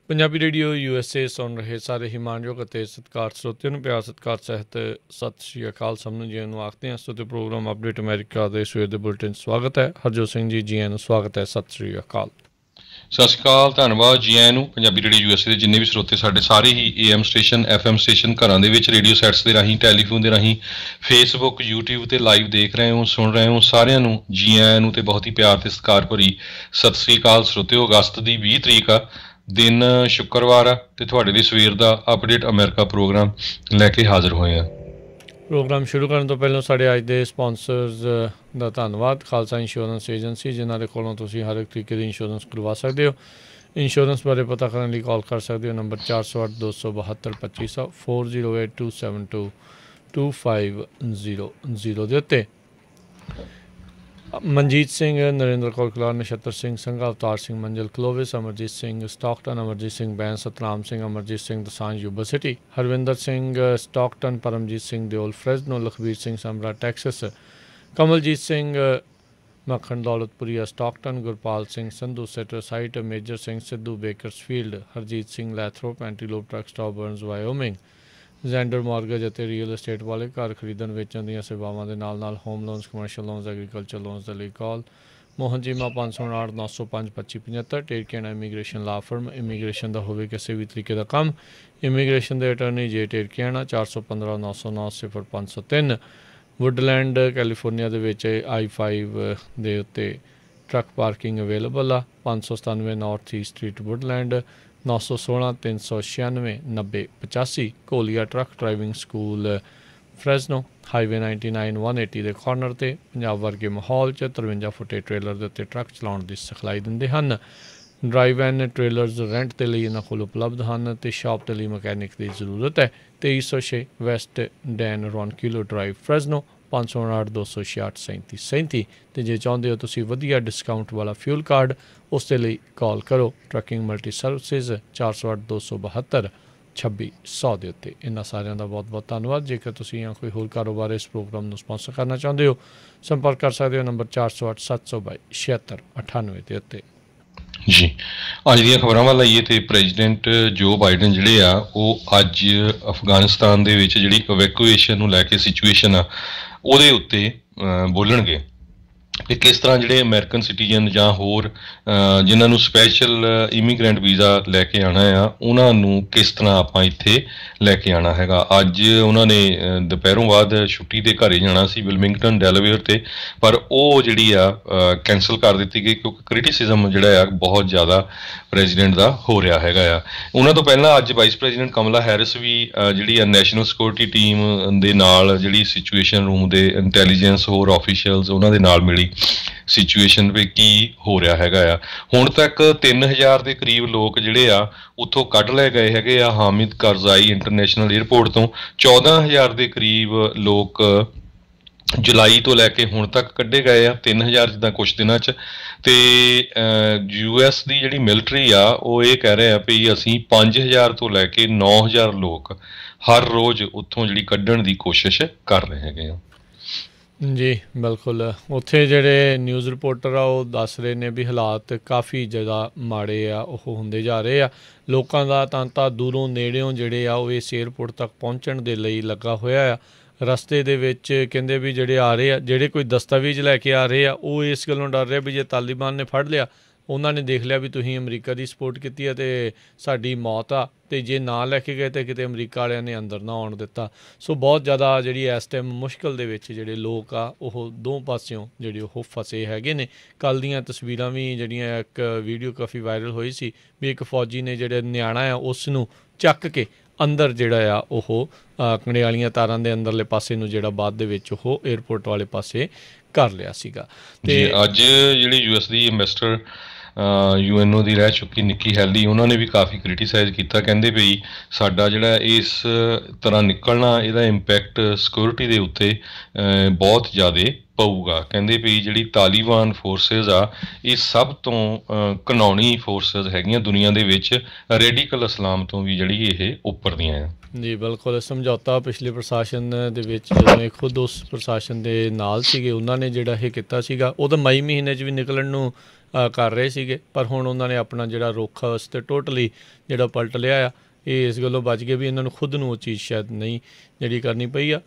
Punjabi radio USA ਸੁਣ ਰਹੇ ਸਾਰੇ ਹੀ ਮਾਣਯੋਗ ਅਤੇ ਸਤਿਕਾਰ ਸਰੋਤਿਆਂ ਨੂੰ ਪਿਆਰ ਸਤਿਕਾਰ ਸਹਿਤ ਸਤਿ ਸ਼੍ਰੀ ਅਕਾਲ। ਸਭ ਨੂੰ ਜੀ ਨੂੰ ਆਖਦੇ ਹਾਂ। ਸੋ ਪ੍ਰੋਗਰਾਮ ਅਪਡੇਟ ਅਮਰੀਕਾ ਦੇ ਸਵੇਰ ਦੇ ਬੁਲਟਨ ਸਵਾਗਤ ਹੈ। ਹਰਜੋਤ ਸਿੰਘ ਜੀ ਨੂੰ ਸਵਾਗਤ ਹੈ। ਸਤਿ ਸ਼੍ਰੀ ਅਕਾਲ। ਸਤਿ ਸ਼੍ਰੀ ਅਕਾਲ, ਧੰਨਵਾਦ ਜੀ ਆਇਆਂ ਨੂੰ। ਪੰਜਾਬੀ ਰੇਡੀਓ USA ਦੇ ਜਿੰਨੇ ਵੀ ਸਰੋਤੇ ਸਾਡੇ ਸਾਰੇ ਹੀ AM ਸਟੇਸ਼ਨ FM ਸਟੇਸ਼ਨ ਘਰਾਂ ਦੇ ਵਿੱਚ ਰੇਡੀਓ ਸੈਟਸ ਦੇ ਰਾਹੀਂ ਟੈਲੀਫੋਨ ਦੇ ਰਾਹੀਂ ਫੇਸਬੁੱਕ YouTube 'ਤੇ ਲਾਈਵ ਦੇਖ ਰਹੇ ਹੋ ਸੁਣ ਰਹੇ ਹੋ ਸਾਰਿਆਂ ਨੂੰ ਜੀ ਆਇਆਂ ਨੂੰ ਅਤੇ ਬਹੁਤ ਹੀ ਪਿਆਰ ਅਤੇ ਸਤਿਕਾਰ ਭਰੀ ਸਤਿ ਸ਼੍ਰੀ ਅਕਾਲ। ਸਰੋਤਿਓ, ਅਗਸਤ ਦੀ 20 ਤਰੀਕ ਆ, ਦਿਨ ਸ਼ੁੱਕਰਵਾਰ ਆ ਅਤੇ ਤੁਹਾਡੇ ਲਈ ਸਵੇਰ ਦਾ ਅਪਡੇਟ ਅਮਰੀਕਾ ਪ੍ਰੋਗਰਾਮ ਲੈ ਕੇ ਹਾਜ਼ਰ ਹੋਏ ਹਾਂ। ਪ੍ਰੋਗਰਾਮ ਸ਼ੁਰੂ ਕਰਨ ਤੋਂ ਪਹਿਲਾਂ ਸਾਡੇ ਅੱਜ ਦੇ ਸਪਾਂਸਰਸ ਦਾ ਧੰਨਵਾਦ। ਖਾਲਸਾ ਇੰਸ਼ੋਰੈਂਸ ਏਜੰਸੀ, ਜਿਨ੍ਹਾਂ ਦੇ ਕੋਲੋਂ ਤੁਸੀਂ ਹਰ ਇੱਕ ਤਰੀਕੇ ਦੀ ਇੰਸ਼ੋਰੈਂਸ ਕਰਵਾ ਸਕਦੇ ਹੋ। ਇੰਸ਼ੋਰੈਂਸ ਬਾਰੇ ਪਤਾ ਕਰਨ ਲਈ ਕਾਲ ਕਰ ਸਕਦੇ ਹੋ ਨੰਬਰ 408 272 2500 408 272 2500 ਦੇ ਉੱਤੇ। Manjeet Singh, Narendra Kaur Kalar, Nachhattar Singh Sangha, Avtar Singh Manjal Clovis, Amarjit Singh Stockton, Amarjit Singh Bains, Satnam Singh, Amarjit Singh Dosanjh Yuba City, Harvinder Singh Stockton, Paramjit Singh Deol Fresno, Lakhbir Singh Samra Texas, Kamaljit Singh Makhan Daulatpuria Stockton, Gurpal Singh Sandhu Sutter site, Major Singh Sidhu Bakersfield, Harjit Singh Lathrop Antelope truck stop Burns Wyoming, Zander mortgage ਅਤੇ ਰੀਅਲ estate ਵਾਲੇ ਘਰ ਖਰੀਦਣ ਵੇਚਣ ਦੀਆਂ ਸੇਵਾਵਾਂ ਦੇ ਨਾਲ ਨਾਲ home loans, commercial loans, agriculture loans ਦੇ ਲਈ ਕਾਲ ਮੋਹਨ ਜੀਮਾ 559 905 2575। ਟੇਰਕੇਨਾ ਇਮੀਗ੍ਰੇਸ਼ਨ ਲਾ ਫਰਮ, ਇਮੀਗ੍ਰੇਸ਼ਨ ਦਾ ਹੋਵੇ ਕਿਸੇ ਵੀ ਤਰੀਕੇ ਦਾ ਕੰਮ, ਇਮੀਗ੍ਰੇਸ਼ਨ ਦੇ ਅਟਰਨੀ ਜੇ ਟੇਰਕੇਨਾ 415 909 0503। ਵੁੱਡਲੈਂਡ ਕੈਲੀਫੋਰਨੀਆ ਦੇ ਵਿੱਚ I-5 ਦੇ ਉੱਤੇ ਟਰੱਕ ਪਾਰਕਿੰਗ ਅਵੇਲੇਬਲ ਆ। 597 north east street Woodland, 916 396 9085। Kolia truck driving school Fresno, highway 99 180 ਦੇ ਕਾਰਨਰ 'ਤੇ। ਪੰਜਾਬ ਵਰਗੇ ਮਾਹੌਲ 'ਚ 53 ਫੁੱਟੇ ਟ੍ਰੇਲਰ ਦੇ ਉੱਤੇ ਟਰੱਕ ਚਲਾਉਣ ਦੀ ਸਿਖਲਾਈ ਦਿੰਦੇ ਹਨ। ਡਰਾਈਵ ਐਨ ਟ੍ਰੇਲਰਜ਼ ਰੈਂਟ ਦੇ ਲਈ ਇਹਨਾਂ ਕੋਲ ਉਪਲਬਧ ਹਨ ਅਤੇ ਸ਼ਾਪ ਦੇ ਲਈ ਮਕੈਨਿਕ ਦੀ ਜ਼ਰੂਰਤ ਹੈ। 2306 ਵੈਸਟ ਡੈਨ ਰੌਨਕਿਲੋ ਡਰਾਈਵ ਫਰੈਜ਼ਨੋ, 559 266 3737। ਅਤੇ ਜੇ ਚਾਹੁੰਦੇ ਹੋ ਤੁਸੀਂ ਵਧੀਆ ਡਿਸਕਾਊਂਟ ਵਾਲਾ ਫਿਊਲ ਕਾਰਡ, ਉਸ ਦੇ ਲਈ ਕਾਲ ਕਰੋ ਟਰੱਕਿੰਗ ਮਲਟੀ ਸਰਵਿਸਿਜ਼ 408 272 2600 ਦੇ ਉੱਤੇ। ਇਹਨਾਂ ਸਾਰਿਆਂ ਦਾ ਬਹੁਤ ਬਹੁਤ ਧੰਨਵਾਦ। ਜੇਕਰ ਤੁਸੀਂ ਜਾਂ ਕੋਈ ਹੋਰ ਕਾਰੋਬਾਰ ਇਸ ਪ੍ਰੋਗਰਾਮ ਨੂੰ ਸਪਾਂਸਰ ਕਰਨਾ ਚਾਹੁੰਦੇ ਹੋ, ਸੰਪਰਕ ਕਰ ਸਕਦੇ ਹੋ ਨੰਬਰ 408 722 7698 ਦੇ ਉੱਤੇ। ਜੀ, ਅੱਜ ਦੀਆਂ ਖਬਰਾਂ ਵੱਲ ਆਈਏ ਤੇ ਪ੍ਰੈਜ਼ੀਡੈਂਟ ਜੋ ਬਾਈਡਨ ਜਿਹੜੇ ਆ ਉਹ ਅੱਜ ਅਫਗਾਨਿਸਤਾਨ ਦੇ ਵਿੱਚ ਜਿਹੜੀ ਇਵੈਕੂਏਸ਼ਨ ਨੂੰ ਲੈ ਕੇ ਸਿਚੁਏਸ਼ਨ ਆ ਉਹਦੇ ਉੱਤੇ ਬੋਲਣਗੇ ਕਿ ਕਿਸ ਤਰ੍ਹਾਂ ਜਿਹੜੇ ਅਮਰੀਕਨ ਸਿਟੀਜ਼ਨ ਜਾਂ ਹੋਰ ਜਿਨ੍ਹਾਂ ਨੂੰ ਸਪੈਸ਼ਲ ਇਮੀਗਰੈਂਟ ਵੀਜ਼ਾ ਲੈ ਕੇ ਆਉਣਾ ਆ ਉਹਨਾਂ ਨੂੰ ਕਿਸ ਤਰ੍ਹਾਂ ਆਪਾਂ ਇੱਥੇ ਲੈ ਕੇ ਆਉਣਾ ਹੈਗਾ। ਅੱਜ ਉਹਨਾਂ ਨੇ ਦੁਪਹਿਰੋਂ ਬਾਅਦ ਛੁੱਟੀ ਦੇ ਘਰੇ ਜਾਣਾ ਸੀ ਵਿਲਮਿੰਗਟਨ ਡੈਲਾਵੇਅਰ 'ਤੇ, ਪਰ ਉਹ ਜਿਹੜੀ ਆ ਕੈਂਸਲ ਕਰ ਦਿੱਤੀ ਗਈ ਕਿਉਂਕਿ ਕ੍ਰਿਟਿਸਿਜ਼ਮ ਜਿਹੜਾ ਆ ਬਹੁਤ ਜ਼ਿਆਦਾ ਪ੍ਰੈਜ਼ੀਡੈਂਟ ਦਾ ਹੋ ਰਿਹਾ ਹੈਗਾ ਆ। ਉਹਨਾਂ ਤੋਂ ਪਹਿਲਾਂ ਅੱਜ ਵਾਈਸ ਪ੍ਰੈਜ਼ੀਡੈਂਟ ਕਮਲਾ ਹੈਰਿਸ ਵੀ ਜਿਹੜੀ ਆ ਨੈਸ਼ਨਲ ਸਿਕਿਉਰਿਟੀ ਟੀਮ ਦੇ ਨਾਲ ਜਿਹੜੀ ਸਿਚੁਏਸ਼ਨ ਰੂਮ ਦੇ ਇੰਟੈਲੀਜੈਂਸ ਹੋਰ ਆਫੀਸ਼ੀਅਲਸ ਉਹਨਾਂ ਦੇ ਨਾਲ ਮਿਲੀ ਸਿਚੁਏਸ਼ਨ ਵਿੱਚ ਕੀ ਹੋ ਰਿਹਾ ਹੈਗਾ ਆ। ਹੁਣ ਤੱਕ 3000 ਦੇ ਕਰੀਬ ਲੋਕ ਜਿਹੜੇ ਆ ਉੱਥੋਂ ਕੱਢ ਲਏ ਗਏ ਹੈਗੇ ਆ ਹਾਮਿਦ ਕਰਜ਼ਾਈ ਇੰਟਰਨੈਸ਼ਨਲ ਏਅਰਪੋਰਟ ਤੋਂ। 14000 ਦੇ ਕਰੀਬ ਲੋਕ ਜੁਲਾਈ ਤੋਂ ਲੈ ਕੇ ਹੁਣ ਤੱਕ ਕੱਢੇ ਗਏ ਆ, 3000 ਜਿੱਦਾਂ ਕੁਛ ਦਿਨਾਂ 'ਚ। ਅਤੇ US ਦੀ ਜਿਹੜੀ ਮਿਲਟਰੀ ਆ ਉਹ ਇਹ ਕਹਿ ਰਹੇ ਆ ਵੀ ਅਸੀਂ 5000 ਤੋਂ ਲੈ ਕੇ 9000 ਲੋਕ ਹਰ ਰੋਜ਼ ਉੱਥੋਂ ਜਿਹੜੀ ਕੱਢਣ ਦੀ ਕੋਸ਼ਿਸ਼ ਕਰ ਰਹੇ ਹੈਗੇ ਆ। ਜੀ ਬਿਲਕੁਲ, ਉੱਥੇ ਜਿਹੜੇ ਨਿਊਜ਼ ਰਿਪੋਰਟਰ ਆ ਉਹ ਦੱਸ ਰਹੇ ਨੇ ਵੀ ਹਾਲਾਤ ਕਾਫੀ ਜ਼ਿਆਦਾ ਮਾੜੇ ਆ ਉਹ ਹੁੰਦੇ ਜਾ ਰਹੇ ਆ। ਲੋਕਾਂ ਦਾ ਤਾਂ ਦੂਰੋਂ ਨੇੜਿਓਂ ਜਿਹੜੇ ਆ ਉਹ ਇਸ ਏਅਰਪੋਰਟ ਤੱਕ ਪਹੁੰਚਣ ਦੇ ਲਈ ਲੱਗਾ ਹੋਇਆ ਆ। ਰਸਤੇ ਦੇ ਵਿੱਚ ਕਹਿੰਦੇ ਵੀ ਜਿਹੜੇ ਆ ਰਹੇ ਆ, ਜਿਹੜੇ ਕੋਈ ਦਸਤਾਵੇਜ਼ ਲੈ ਕੇ ਆ ਰਹੇ ਆ, ਉਹ ਇਸ ਗੱਲੋਂ ਡਰ ਰਿਹਾ ਵੀ ਜੇ ਤਾਲਿਬਾਨ ਨੇ ਫੜ ਲਿਆ, ਉਹਨਾਂ ਨੇ ਦੇਖ ਲਿਆ ਵੀ ਤੁਸੀਂ ਅਮਰੀਕਾ ਦੀ ਸਪੋਰਟ ਕੀਤੀ ਹੈ ਅਤੇ ਸਾਡੀ ਮੌਤ ਆ, ਅਤੇ ਜੇ ਨਾ ਲੈ ਕੇ ਗਏ ਤਾਂ ਕਿਤੇ ਅਮਰੀਕਾ ਵਾਲਿਆਂ ਨੇ ਅੰਦਰ ਨਾ ਆਉਣ ਦਿੱਤਾ। ਸੋ ਬਹੁਤ ਜ਼ਿਆਦਾ ਜਿਹੜੀ ਇਸ ਟਾਈਮ ਮੁਸ਼ਕਿਲ ਦੇ ਵਿੱਚ ਜਿਹੜੇ ਲੋਕ ਆ ਉਹ ਦੋ ਪਾਸਿਓਂ ਜਿਹੜੇ ਉਹ ਫਸੇ ਹੈਗੇ ਨੇ। ਕੱਲ੍ਹ ਦੀਆਂ ਤਸਵੀਰਾਂ ਵੀ ਜਿਹੜੀਆਂ ਇੱਕ ਵੀਡੀਓ ਕਾਫੀ ਵਾਇਰਲ ਹੋਈ ਸੀ ਵੀ ਇੱਕ ਫੌਜੀ ਨੇ ਜਿਹੜੇ ਨਿਆਣਾ ਆ ਉਸ ਨੂੰ ਚੱਕ ਕੇ ਅੰਦਰ ਜਿਹੜਾ ਆ ਉਹ ਕੰਡਿਆਲੀਆਂ ਤਾਰਾਂ ਦੇ ਅੰਦਰਲੇ ਪਾਸੇ ਨੂੰ ਜਿਹੜਾ ਬਾਅਦ ਦੇ ਵਿੱਚ ਉਹ ਏਅਰਪੋਰਟ ਵਾਲੇ ਪਾਸੇ ਕਰ ਲਿਆ ਸੀਗਾ। ਅਤੇ ਅੱਜ ਜਿਹੜੀ US ਦੀ ਐਂਬੈਸਡਰ UNO ਦੀ ਰਹਿ ਚੁੱਕੀ ਨਿੱਕੀ ਹੈਲੀ, ਉਹਨਾਂ ਨੇ ਵੀ ਕਾਫੀ ਕ੍ਰਿਟੀਸਾਈਜ਼ ਕੀਤਾ। ਕਹਿੰਦੇ ਵੀ ਸਾਡਾ ਜਿਹੜਾ ਇਸ ਤਰ੍ਹਾਂ ਨਿਕਲਣਾ ਇਹਦਾ ਇੰਪੈਕਟ ਸਿਕਿਉਰਿਟੀ ਦੇ ਉੱਤੇ ਬਹੁਤ ਜ਼ਿਆਦਾ ਪਊਗਾ। ਕਹਿੰਦੇ ਵੀ ਜਿਹੜੀ ਤਾਲਿਬਾਨ ਫੋਰਸਿਸ ਆ ਇਹ ਸਭ ਤੋਂ ਘਿਨਾਉਣੀ ਫੋਰਸਿਸ ਹੈਗੀਆਂ ਦੁਨੀਆ ਦੇ ਵਿੱਚ, ਰੈਡੀਕਲ ਇਸਲਾਮ ਤੋਂ ਵੀ ਜਿਹੜੀ ਇਹ ਉੱਪਰ ਦੀਆਂ ਆ। ਜੀ ਬਿਲਕੁਲ, ਸਮਝੌਤਾ ਪਿਛਲੇ ਪ੍ਰਸ਼ਾਸਨ ਦੇ ਵਿੱਚ ਜਦੋਂ ਇਹ ਖੁਦ ਉਸ ਪ੍ਰਸ਼ਾਸਨ ਦੇ ਨਾਲ ਸੀਗੇ, ਉਹਨਾਂ ਨੇ ਜਿਹੜਾ ਇਹ ਕੀਤਾ ਸੀਗਾ, ਉਹ ਤਾਂ ਮਈ ਮਹੀਨੇ 'ਚ ਵੀ ਨਿਕਲਣ ਨੂੰ ਕਰ ਰਹੇ ਸੀਗੇ, ਪਰ ਹੁਣ ਉਹਨਾਂ ਨੇ ਆਪਣਾ ਜਿਹੜਾ ਰੁੱਖ ਉਸ 'ਤੇ ਟੋਟਲੀ ਜਿਹੜਾ ਪਲਟ ਲਿਆ ਆ। ਇਹ ਇਸ ਗੱਲੋਂ ਬਚ ਗਏ ਵੀ ਇਹਨਾਂ ਨੂੰ ਖੁਦ ਨੂੰ ਉਹ ਚੀਜ਼ ਸ਼ਾਇਦ ਨਹੀਂ ਜਿਹੜੀ ਕਰਨੀ ਪਈ ਆ।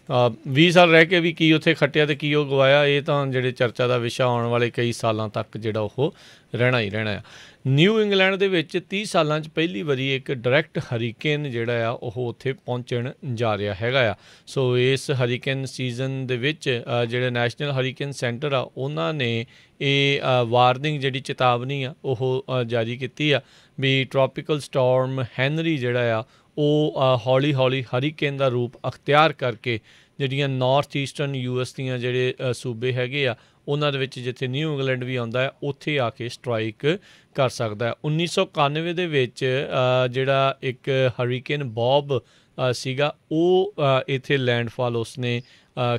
20 ਸਾਲ ਰਹਿ ਕੇ ਵੀ ਕੀ ਉੱਥੇ ਖੱਟਿਆ ਅਤੇ ਕੀ ਉਹ ਗਵਾਇਆ, ਇਹ ਤਾਂ ਜਿਹੜੇ ਚਰਚਾ ਦਾ ਵਿਸ਼ਾ ਆਉਣ ਵਾਲੇ ਕਈ ਸਾਲਾਂ ਤੱਕ ਜਿਹੜਾ ਉਹ ਰਹਿਣਾ ਹੀ ਰਹਿਣਾ ਆ। ਨਿਊ ਇੰਗਲੈਂਡ ਦੇ ਵਿੱਚ 30 ਸਾਲਾਂ 'ਚ ਪਹਿਲੀ ਵਾਰੀ ਇੱਕ ਡਾਇਰੈਕਟ ਹਰੀਕੇਨ ਜਿਹੜਾ ਆ ਉਹ ਉੱਥੇ ਪਹੁੰਚਣ ਜਾ ਰਿਹਾ ਹੈਗਾ ਆ। ਸੋ ਇਸ ਹਰੀਕੇਨ ਸੀਜ਼ਨ ਦੇ ਵਿੱਚ ਜਿਹੜੇ ਨੈਸ਼ਨਲ ਹਰੀਕੇਨ ਸੈਂਟਰ ਆ ਉਹਨਾਂ ਨੇ ਇਹ ਵਾਰਨਿੰਗ ਜਿਹੜੀ ਚੇਤਾਵਨੀ ਆ ਉਹ ਜਾਰੀ ਕੀਤੀ ਆ ਵੀ ਟ੍ਰੋਪੀਕਲ ਸਟੋਰਮ ਹੈਨਰੀ ਜਿਹੜਾ ਆ ਉਹ ਹੌਲੀ ਹੌਲੀ ਹਰੀਕੇਨ ਦਾ ਰੂਪ ਅਖਤਿਆਰ ਕਰਕੇ ਜਿਹੜੀਆਂ ਨਾਰਥ ਈਸਟਰਨ US ਦੀਆਂ ਜਿਹੜੇ ਸੂਬੇ ਹੈਗੇ ਆ ਉਹਨਾਂ ਦੇ ਵਿੱਚ ਜਿੱਥੇ ਨਿਊ ਇੰਗਲੈਂਡ ਵੀ ਆਉਂਦਾ ਹੈ ਉੱਥੇ ਆ ਕੇ ਸਟਰਾਈਕ ਕਰ ਸਕਦਾ ਹੈ। 1991 ਦੇ ਵਿੱਚ ਜਿਹੜਾ ਇੱਕ ਹਰੀਕੇਨ ਬੌਬ ਸੀਗਾ ਉਹ ਇੱਥੇ ਲੈਂਡਫਾਲ ਉਸਨੇ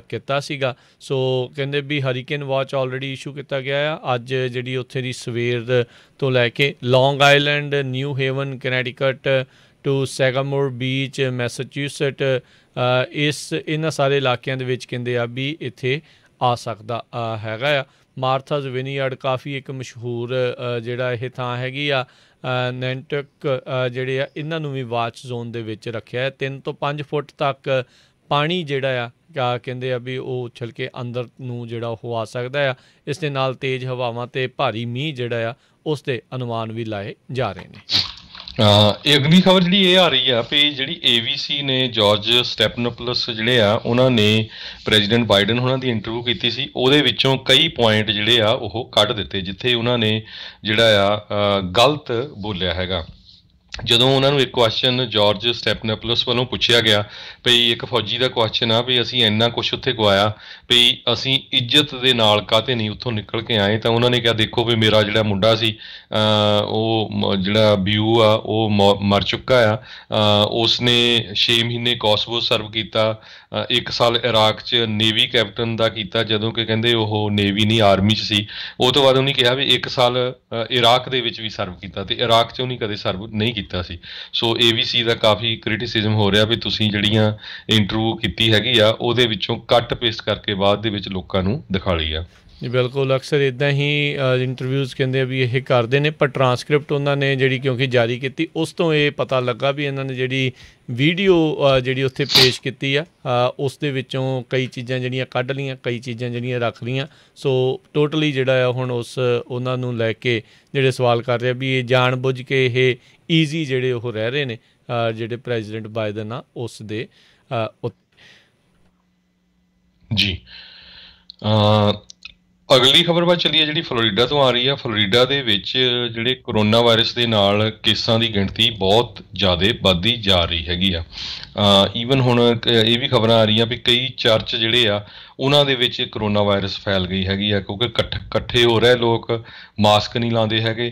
ਕੀਤਾ ਸੀਗਾ। ਸੋ ਕਹਿੰਦੇ ਵੀ ਹਰੀਕੇਨ ਵਾਚ ਆਲਰੇਡੀ ਇਸ਼ੂ ਕੀਤਾ ਗਿਆ ਆ। ਅੱਜ ਜਿਹੜੀ ਉੱਥੇ ਦੀ ਸਵੇਰ ਤੋਂ ਲੈ ਕੇ ਲੌਂਗ ਆਈਲੈਂਡ, ਨਿਊ ਹੇਵਨ ਕਨੈਟੀਕਟ ਟੂ ਸੈਗਾਮੋਰ ਬੀਚ, ਮੈਸਾਚਿਊਸਟ, ਇਹਨਾਂ ਸਾਰੇ ਇਲਾਕਿਆਂ ਦੇ ਵਿੱਚ ਕਹਿੰਦੇ ਆ ਵੀ ਇੱਥੇ ਆ ਸਕਦਾ ਹੈਗਾ ਆ। ਮਾਰਥਾਜ਼ ਵਿਨੀਯਾਰਡ ਕਾਫੀ ਇੱਕ ਮਸ਼ਹੂਰ ਜਿਹੜਾ ਇਹ ਥਾਂ ਹੈਗੀ ਆ। ਨੈਂਟਕ ਜਿਹੜੇ ਆ ਇਹਨਾਂ ਨੂੰ ਵੀ ਵਾਚ ਜ਼ੋਨ ਦੇ ਵਿੱਚ ਰੱਖਿਆ ਹੈ। 3 ਤੋਂ 5 ਫੁੱਟ ਤੱਕ ਪਾਣੀ ਜਿਹੜਾ ਆ ਕਹਿੰਦੇ ਆ ਵੀ ਉਹ ਉਛਲ ਕੇ ਅੰਦਰ ਨੂੰ ਜਿਹੜਾ ਉਹ ਆ ਸਕਦਾ ਆ। ਇਸ ਦੇ ਨਾਲ ਤੇਜ਼ ਹਵਾਵਾਂ ਅਤੇ ਭਾਰੀ ਮੀਂਹ ਜਿਹੜਾ ਆ ਉਸ ਦੇ ਅਨੁਮਾਨ ਵੀ ਲਾਏ ਜਾ ਰਹੇ ਨੇ। ਇਹ ਅਗਲੀ ਖਬਰ ਜਿਹੜੀ ਇਹ ਆ ਰਹੀ ਆ ਵੀ ਜਿਹੜੀ ABC ਨੇ ਜਾਰਜ ਸਟੈਪਨੋਪਲਸ ਜਿਹੜੇ ਆ ਉਹਨਾਂ ਨੇ ਪ੍ਰੈਜ਼ੀਡੈਂਟ ਬਾਈਡਨ ਉਹਨਾਂ ਦੀ ਇੰਟਰਵਿਊ ਕੀਤੀ ਸੀ। ਉਹਦੇ ਵਿੱਚੋਂ ਕਈ ਪੁਆਇੰਟ ਜਿਹੜੇ ਆ ਉਹ ਕੱਢ ਦਿੱਤੇ ਜਿੱਥੇ ਉਹਨਾਂ ਨੇ ਜਿਹੜਾ ਆ ਗਲਤ ਬੋਲਿਆ ਹੈਗਾ। ਜਦੋਂ ਉਹਨਾਂ ਨੂੰ ਇੱਕ ਕੁਐਸਚਨ ਜਾਰਜ ਸਟੈਪਨੋਪਲਸ ਵੱਲੋਂ ਪੁੱਛਿਆ ਗਿਆ ਵੀ ਇੱਕ ਫੌਜੀ ਦਾ ਕੁਐਸਚਨ ਆ ਵੀ ਅਸੀਂ ਇੰਨਾ ਕੁਛ ਉੱਥੇ ਗਵਾਇਆ ਵੀ ਅਸੀਂ ਇੱਜ਼ਤ ਦੇ ਨਾਲ ਕਾਹਤੇ ਨਹੀਂ ਉੱਥੋਂ ਨਿਕਲ ਕੇ ਆਏ, ਤਾਂ ਉਹਨਾਂ ਨੇ ਕਿਹਾ ਦੇਖੋ ਵੀ ਮੇਰਾ ਜਿਹੜਾ ਮੁੰਡਾ ਸੀ ਉਹ ਜਿਹੜਾ ਬਿਊ ਆ ਉਹ ਮਰ ਚੁੱਕਾ ਆ। ਉਸਨੇ 6 ਮਹੀਨੇ ਕੋਸਵੋ ਸਰਵ ਕੀਤਾ, 1 ਸਾਲ ਇਰਾਕ 'ਚ ਨੇਵੀ ਕੈਪਟਨ ਦਾ ਕੀਤਾ ਜਦੋਂ ਕਿ ਕਹਿੰਦੇ ਉਹ ਨੇਵੀ ਨਹੀਂ ਆਰਮੀ 'ਚ ਸੀ। ਉਹ ਤੋਂ ਬਾਅਦ ਉਹਨੇ ਕਿਹਾ ਵੀ 1 ਸਾਲ ਇਰਾਕ ਦੇ ਵਿੱਚ ਵੀ ਸਰਵ ਕੀਤਾ ਅਤੇ ਇਰਾਕ 'ਚ ਉਹਨੇ ਕਦੇ ਸਰਵ ਨਹੀਂ ਕੀਤਾ ਸੀ। ਸੋ ABC ਦਾ ਕਾਫੀ ਕ੍ਰਿਟਿਸਿਜ਼ਮ ਹੋ ਰਿਹਾ ਵੀ ਤੁਸੀਂ ਜਿਹੜੀਆਂ ਇੰਟਰਵਿਊ ਕੀਤੀ ਹੈਗੀ ਆ ਉਹਦੇ ਵਿੱਚੋਂ ਕੱਟ ਪੇਸਟ ਕਰਕੇ ਬਾਅਦ ਦੇ ਵਿੱਚ ਲੋਕਾਂ ਨੂੰ ਦਿਖਾ ਲਈ ਆ। ਜੀ ਬਿਲਕੁਲ, ਅਕਸਰ ਇੱਦਾਂ ਹੀ ਇੰਟਰਵਿਊਜ਼ ਕਹਿੰਦੇ ਆ ਵੀ ਇਹ ਕਰਦੇ ਨੇ, ਪਰ ਟਰਾਂਸਕ੍ਰਿਪਟ ਉਹਨਾਂ ਨੇ ਜਿਹੜੀ ਕਿਉਂਕਿ ਜਾਰੀ ਕੀਤੀ ਉਸ ਤੋਂ ਇਹ ਪਤਾ ਲੱਗਾ ਵੀ ਇਹਨਾਂ ਨੇ ਜਿਹੜੀ ਵੀਡੀਓ ਜਿਹੜੀ ਉੱਥੇ ਪੇਸ਼ ਕੀਤੀ ਆ ਉਸ ਦੇ ਵਿੱਚੋਂ ਕਈ ਚੀਜ਼ਾਂ ਜਿਹੜੀਆਂ ਕੱਢ ਲਈਆਂ, ਕਈ ਚੀਜ਼ਾਂ ਜਿਹੜੀਆਂ ਰੱਖ ਲਈਆਂ। ਸੋ ਟੋਟਲੀ ਜਿਹੜਾ ਆ ਹੁਣ ਉਹਨਾਂ ਨੂੰ ਲੈ ਕੇ ਜਿਹੜੇ ਸਵਾਲ ਕਰ ਰਹੇ ਵੀ ਇਹ ਜਾਣ ਬੁੱਝ ਕੇ ਇਹ ਈਜ਼ੀ ਜਿਹੜੇ ਉਹ ਰਹਿ ਰਹੇ ਨੇ ਜਿਹੜੇ ਪ੍ਰੈਜ਼ੀਡੈਂਟ ਬਾਈਡਨ ਆ ਉਸ ਦੇ ਜੀ। ਅਗਲੀ ਖਬਰ ਵੱਲ ਚੱਲੀਏ ਜਿਹੜੀ ਫਲੋਰੀਡਾ ਤੋਂ ਆ ਰਹੀ ਆ। ਫਲੋਰੀਡਾ ਦੇ ਵਿੱਚ ਜਿਹੜੇ ਕਰੋਨਾ ਵਾਇਰਸ ਦੇ ਨਾਲ ਕੇਸਾਂ ਦੀ ਗਿਣਤੀ ਬਹੁਤ ਜ਼ਿਆਦਾ ਵੱਧਦੀ ਜਾ ਰਹੀ ਹੈਗੀ ਆ। ਈਵਨ ਹੁਣ ਇਹ ਵੀ ਖਬਰਾਂ ਆ ਰਹੀਆਂ ਵੀ ਕਈ ਚਰਚ ਜਿਹੜੇ ਆ ਉਹਨਾਂ ਦੇ ਵਿੱਚ ਕਰੋਨਾ ਵਾਇਰਸ ਫੈਲ ਗਈ ਹੈਗੀ ਆ ਕਿਉਂਕਿ ਇਕੱਠੇ ਹੋ ਰਹੇ ਲੋਕ ਮਾਸਕ ਨਹੀਂ ਲਾਉਂਦੇ ਹੈਗੇ।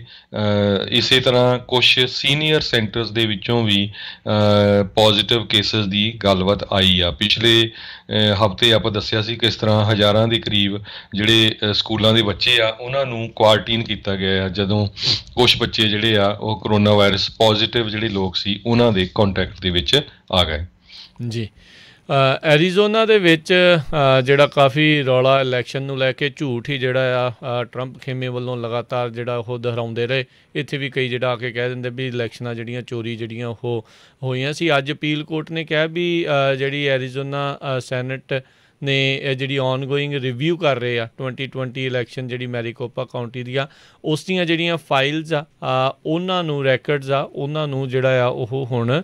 ਇਸੇ ਤਰ੍ਹਾਂ ਕੁਛ ਸੀਨੀਅਰ ਸੈਂਟਰਸ ਦੇ ਵਿੱਚੋਂ ਵੀ ਪੋਜ਼ੀਟਿਵ ਕੇਸਿਸ ਦੀ ਗੱਲਬਾਤ ਆਈ ਆ। ਪਿਛਲੇ ਹਫ਼ਤੇ ਆਪਾਂ ਦੱਸਿਆ ਸੀ ਕਿਸ ਤਰ੍ਹਾਂ ਹਜ਼ਾਰਾਂ ਦੇ ਕਰੀਬ ਜਿਹੜੇ ਸਕੂਲਾਂ ਦੇ ਬੱਚੇ ਆ ਉਹਨਾਂ ਨੂੰ ਕੁਆਰੰਟੀਨ ਕੀਤਾ ਗਿਆ ਆ ਜਦੋਂ ਕੁਛ ਬੱਚੇ ਜਿਹੜੇ ਆ ਉਹ ਕਰੋਨਾ ਵਾਇਰਸ ਪੋਜ਼ੀਟਿਵ ਜਿਹੜੇ ਲੋਕ ਸੀ ਉਹਨਾਂ ਦੇ ਕੰਟੈਕਟ ਦੇ ਵਿੱਚ ਆ ਗਏ। ਜੀ। ਐਰੀਜ਼ੋਨਾ ਦੇ ਵਿੱਚ ਜਿਹੜਾ ਕਾਫੀ ਰੌਲਾ ਇਲੈਕਸ਼ਨ ਨੂੰ ਲੈ ਕੇ ਝੂਠ ਹੀ ਜਿਹੜਾ ਆ ਟਰੰਪ ਖੇਮੇ ਵੱਲੋਂ ਲਗਾਤਾਰ ਜਿਹੜਾ ਉਹ ਦੁਹਰਾਉਂਦੇ ਰਹੇ। ਇੱਥੇ ਵੀ ਕਈ ਜਿਹੜਾ ਆ ਕੇ ਕਹਿ ਦਿੰਦੇ ਵੀ ਇਲੈਕਸ਼ਨਾਂ ਜਿਹੜੀਆਂ ਚੋਰੀ ਜਿਹੜੀਆਂ ਉਹ ਹੋਈਆਂ ਸੀ। ਅੱਜ ਅਪੀਲ ਕੋਰਟ ਨੇ ਕਿਹਾ ਵੀ ਜਿਹੜੀ ਐਰੀਜ਼ੋਨਾ ਸੈਨੇਟ ਨੇ ਜਿਹੜੀ ਔਨਗੋਇੰਗ ਰਿਵਿਊ ਕਰ ਰਹੇ ਆ 2020 ਇਲੈਕਸ਼ਨ ਜਿਹੜੀ ਮੈਰੀਕੋਪਾ ਕਾਊਂਟੀ ਦੀਆਂ ਉਸ ਦੀਆਂ ਜਿਹੜੀਆਂ ਫਾਈਲਸ ਆ ਉਹਨਾਂ ਨੂੰ ਰੈਕਰਡਸ ਆ ਉਹਨਾਂ ਨੂੰ ਜਿਹੜਾ ਆ ਉਹ ਹੁਣ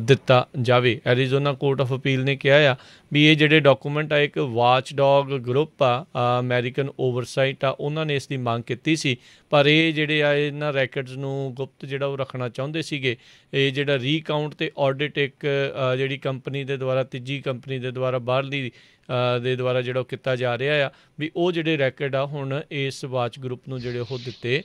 ਦਿੱਤਾ ਜਾਵੇ। ਐਰੀਜ਼ੋਨਾ ਕੋਰਟ ਆਫ ਅਪੀਲ ਨੇ ਕਿਹਾ ਆ ਵੀ ਇਹ ਜਿਹੜੇ ਡਾਕੂਮੈਂਟ ਆ ਇੱਕ ਵਾਚ ਡੌਗ ਗਰੁੱਪ ਆ ਅਮੈਰੀਕਨ ਓਵਰਸਾਈਟ ਆ ਉਹਨਾਂ ਨੇ ਇਸ ਦੀ ਮੰਗ ਕੀਤੀ ਸੀ, ਪਰ ਇਹ ਜਿਹੜੇ ਆ ਇਹਨਾਂ ਰੈਕਰਡਸ ਨੂੰ ਗੁਪਤ ਜਿਹੜਾ ਉਹ ਰੱਖਣਾ ਚਾਹੁੰਦੇ ਸੀਗੇ। ਇਹ ਜਿਹੜਾ ਰੀਕਾਊਂਟ ਅਤੇ ਆਡਿਟ ਇੱਕ ਜਿਹੜੀ ਕੰਪਨੀ ਦੇ ਦੁਆਰਾ ਤੀਜੀ ਕੰਪਨੀ ਦੇ ਦੁਆਰਾ ਬਾਹਰਲੀ ਦੇ ਦੁਆਰਾ ਜਿਹੜਾ ਉਹ ਕੀਤਾ ਜਾ ਰਿਹਾ ਆ ਵੀ ਉਹ ਜਿਹੜੇ ਰੈਕਰਡ ਆ ਹੁਣ ਇਸ ਵਾਚ ਗਰੁੱਪ ਨੂੰ ਜਿਹੜੇ ਉਹ ਦਿੱਤੇ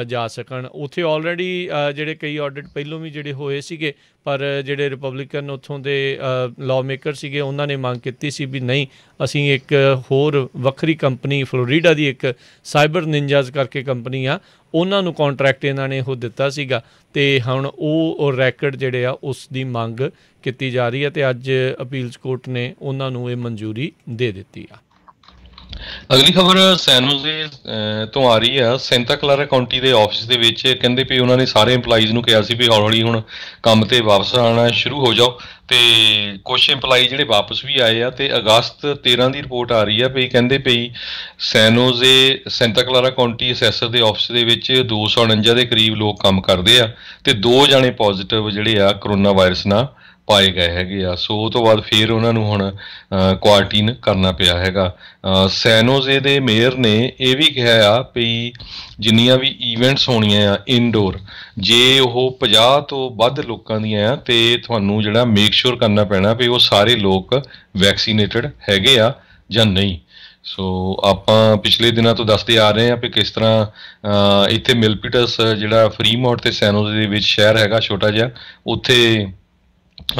ਜਾ ਸਕਣ। ਉੱਥੇ ਆਲਰੇਡੀ ਜਿਹੜੇ ਕਈ ਆਡਿਟ ਪਹਿਲੋਂ ਵੀ ਜਿਹੜੇ ਹੋਏ ਸੀਗੇ, ਪਰ ਜਿਹੜੇ ਰਿਪਬਲਿਕਨ ਉੱਥੋਂ ਦੇ ਲਾਅ ਮੇਕਰ ਸੀਗੇ ਉਹਨਾਂ ਨੇ ਮੰਗ ਕੀਤੀ ਸੀ ਵੀ ਨਹੀਂ ਅਸੀਂ ਇੱਕ ਹੋਰ ਵੱਖਰੀ ਕੰਪਨੀ ਫਲੋਰੀਡਾ ਦੀ ਇੱਕ ਸਾਈਬਰ ਨਿੰਜਾਜ਼ ਕਰਕੇ ਕੰਪਨੀ ਆ ਉਹਨਾਂ ਨੂੰ ਕੌਂਟਰੈਕਟ ਇਹਨਾਂ ਨੇ ਉਹ ਦਿੱਤਾ ਸੀਗਾ ਅਤੇ ਹੁਣ ਉਹ ਰੈਕਡ ਜਿਹੜੇ ਆ ਉਸ ਦੀ ਮੰਗ ਕੀਤੀ ਜਾ ਰਹੀ ਹੈ ਅਤੇ ਅੱਜ ਅਪੀਲਸ ਕੋਰਟ ਨੇ ਉਹਨਾਂ ਨੂੰ ਇਹ ਮਨਜ਼ੂਰੀ ਦੇ ਦਿੱਤੀ ਆ। ਅਗਲੀ ਖਬਰ ਸੈਨ ਹੋਜ਼ੇ ਤੋਂ ਆ ਰਹੀ ਆ। ਸੈਂਟਾ ਕਲਾਰਾ ਕਾਉਂਟੀ ਦੇ ਆਫਿਸ ਦੇ ਵਿੱਚ ਕਹਿੰਦੇ ਵੀ ਉਹਨਾਂ ਨੇ ਸਾਰੇ EMPLOYEES ਨੂੰ ਕਿਹਾ ਸੀ ਵੀ ਹੌਲੀ ਹੌਲੀ ਹੁਣ ਕੰਮ ਤੇ ਵਾਪਸ ਆਉਣਾ ਸ਼ੁਰੂ ਹੋ ਜਾਓ, ਤੇ ਕੁਛ EMPLOYEE ਜਿਹੜੇ ਵਾਪਸ ਵੀ ਆਏ ਆ। ਤੇ ਅਗਸਤ 13 ਦੀ ਰਿਪੋਰਟ ਆ ਰਹੀ ਆ ਵੀ ਕਹਿੰਦੇ ਪਈ ਸੈਨ ਹੋਜ਼ੇ ਸੈਂਟਾ ਕਲਾਰਾ ਕਾਉਂਟੀ ਅਸੈਸਰ ਦੇ ਆਫਿਸ ਦੇ ਵਿੱਚ 249 ਦੇ ਕਰੀਬ ਲੋਕ ਕੰਮ ਕਰਦੇ ਆ ਤੇ 2 ਜਾਣੇ ਪੋਜ਼ਿਟਿਵ ਜਿਹੜੇ ਆ ਕਰੋਨਾ ਵਾਇਰਸ ਨਾਲ ਪਾਏ ਗਏ ਹੈਗੇ ਆ। ਸੋ ਉਹ ਤੋਂ ਬਾਅਦ ਫਿਰ ਉਹਨਾਂ ਨੂੰ ਹੁਣ ਕੁਆਰੰਟੀਨ ਕਰਨਾ ਪਿਆ ਹੈਗਾ। ਸੈਨ ਹੋਜ਼ੇ ਦੇ ਮੇਅਰ ਨੇ ਇਹ ਵੀ ਕਿਹਾ ਆ ਵੀ ਜਿੰਨੀਆਂ ਵੀ ਈਵੈਂਟਸ ਹੋਣੀਆਂ ਆ ਇਨਡੋਰ, ਜੇ ਉਹ 50 ਤੋਂ ਵੱਧ ਲੋਕਾਂ ਦੀਆਂ ਆ ਤੇ ਤੁਹਾਨੂੰ ਜਿਹੜਾ ਮੇਕ ਸ਼ੋਰ ਕਰਨਾ ਪੈਣਾ ਵੀ ਉਹ ਸਾਰੇ ਲੋਕ ਵੈਕਸੀਨੇਟਡ ਹੈਗੇ ਆ ਜਾਂ ਨਹੀਂ। ਸੋ ਆਪਾਂ ਪਿਛਲੇ ਦਿਨਾਂ ਤੋਂ ਦੱਸਦੇ ਆ ਰਹੇ ਹਾਂ ਵੀ ਕਿਸ ਤਰ੍ਹਾਂ ਇੱਥੇ ਮਿਲਪੀਟਸ ਜਿਹੜਾ ਫਰੀਮੌਂਟ ਤੇ ਸੈਨ ਹੋਜ਼ੇ ਦੇ ਵਿੱਚ ਸ਼ਹਿਰ ਹੈਗਾ ਛੋਟਾ ਜਿਹਾ, ਉੱਥੇ